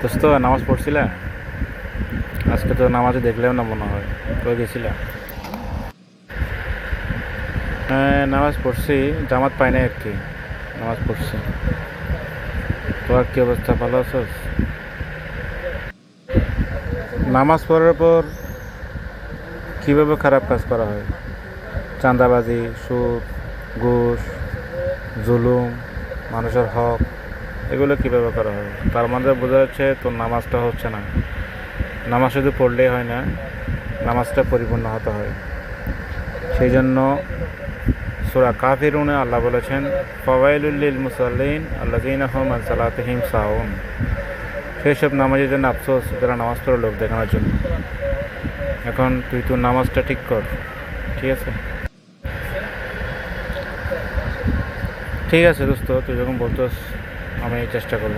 দোস্ত নামাজ পড়ছিলা? আজকে তো নামাজে দেখলেও না মনে হয়, কই গেছিলা? হ্যাঁ, নামাজ পড়ছি, জামাত পাই নাই আর কি। নামাজ পড়ছি। তোমার কি অবস্থা, ভালো আছোস? নামাজ পড়ার পর কিভাবে খারাপ কাজ করা হয়? চাঁদাবাজি, সুদ, ঘুষ, জুলুম, মানুষের হক, এগুলো কিভাবে করা হয়? তার মানে বোঝা যাচ্ছে তোর নামাজটা হচ্ছে না। নামাজ শুধু পড়লেই হয় না, নামাজটা পরিপূর্ণ হতে হয়। সেই জন্য সূরা কাফিরুনে আল্লাহ বলেছেন, ফাওয়াইলুল লিল মুসাল্লিন আল্লাযীনা হুম আন সালাতিহিম সাহুন। সেই সব নামাজের জন্য আফসোস যারা নামাজ পড়ে লোক দেখানোর জন্য। এখন তুই তোর নামাজটা ঠিক কর, ঠিক আছে? ঠিক আছে দোস্ত, তুই যখন বলতোস আমি চেষ্টা করব।